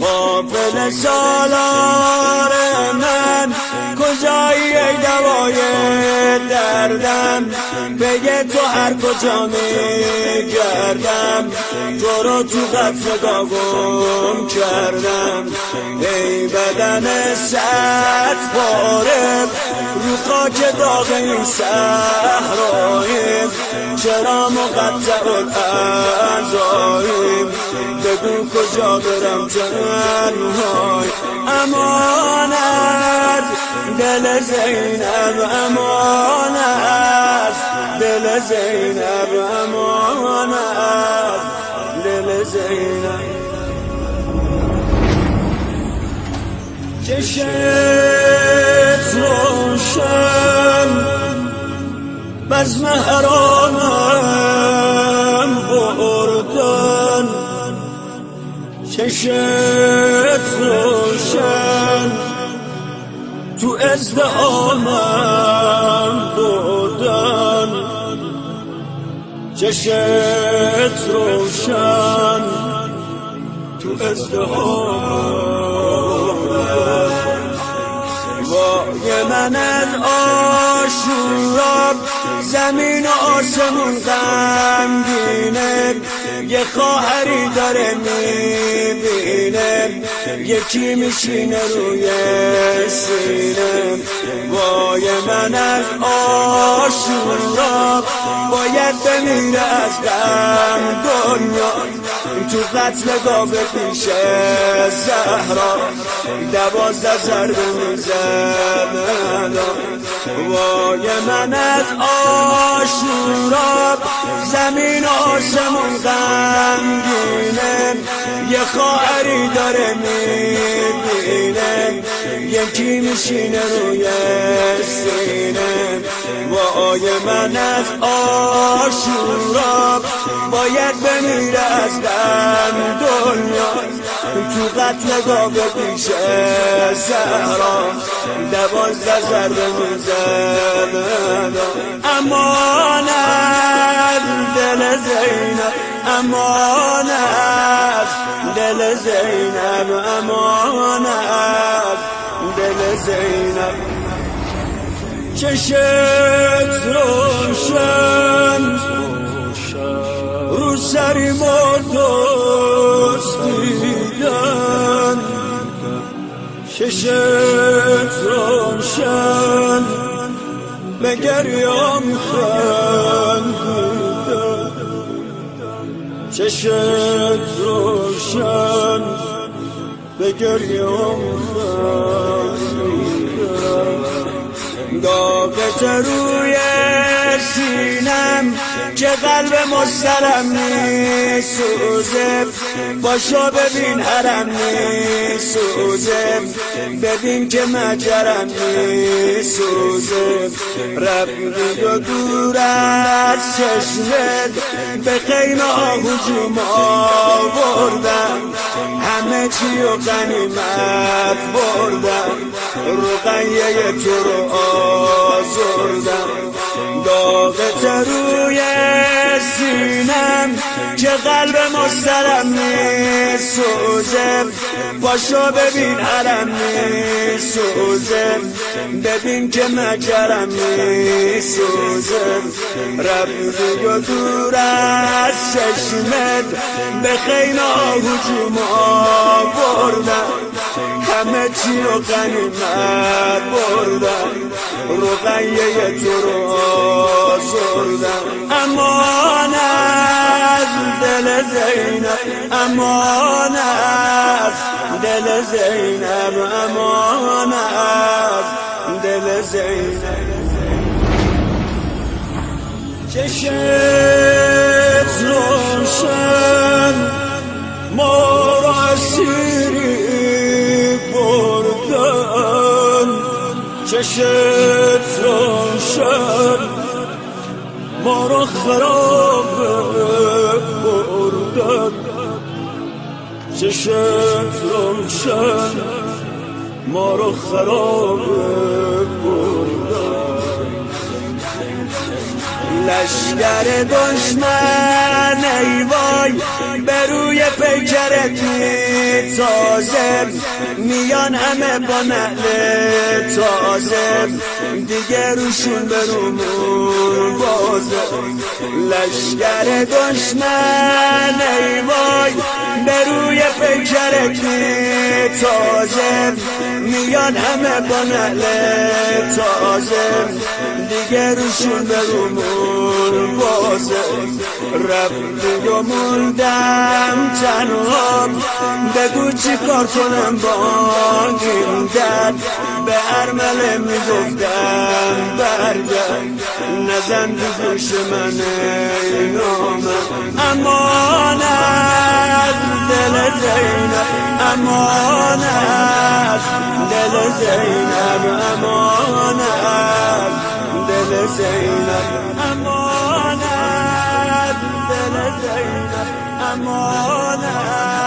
قافل سالار من کجایی ای دوای دردم، بگه تو هر کجا میگردم تو رو تو قطر گم کردم. ای بدن صد پاره رو خاک داغ این صحرایی، چرا مقطع الاعضایی، بگو کجا برم تنهای. امانت دل زینب، امانت دل زینب، امانت دل زینب. چشت روشن بزم حرامم بردن، چشت روشن تو ازدهامم بردن، چشت روشن تو ازدهامم بردن. وای من از آشورا زمین و آسمون غمگینه، یه خواهری داره میبینه یکی میشینه روی سینه. وای من از آشورا باید بمیره از غم دنیا، تو قتل گاو پیش زهرا 12 ضربه میزد. وای من از آشورا زمین و آسمون غمگینه، یه خواهری داره میبینه یکی میشینه روی سینه. وای من از آشورا باید بمیره از غم دنیا، تو قتل گاو پیش زهرا 12 ضربه میزد. امانت دل زینب، امانت دل زینب، امانت دل زینب. چشت روشن رو سری مردست دیدن، چشت روشن به گریام خندیدن، چشت روشن به گریام خندیدن. داغت روی سینم که قلب مسترم میسوزه، باشو ببین حرم میسوزه، ببین که مجرم میسوزه. رفتی و دور از چشمت به خیمه ها هجوم آوردم، همه چی و غنیمت بردم، رقیه تو رو آزردم. داغت روی سینم که قلب مسترم میسوزه، باشو ببین حرم میسوزه، ببین که مجرم میسوزه. رفتی و دور از چشمت به خیمه ها هجوم آوردم، همه چی رو غنیمت بردم، رقیه تو رو آزردم. امانت دل زینب، امانت دل زینب، امانت دل زینب. چشت روشن ما را اسیری بردن، چشت روشن ما را خراب بردن، چشت روشن ما را خراب بردن. لشگر دشمن ای وای به روی پیکرت تازه میان همه با نعل تازه دیگه روشون برومون بازه لشگر دشمن ای وای به روی پیکرت تازه میان همه با نعل تازه دیگه روشون برومون بازه رفتی و موندم تنها بگو چی کار کنم با این درد به ارمله میگفتم برگرد نزن تو گوش من ای نامم امانت دل زینب امانت دل زینب امانت دل زینب امانت دل زینب امانت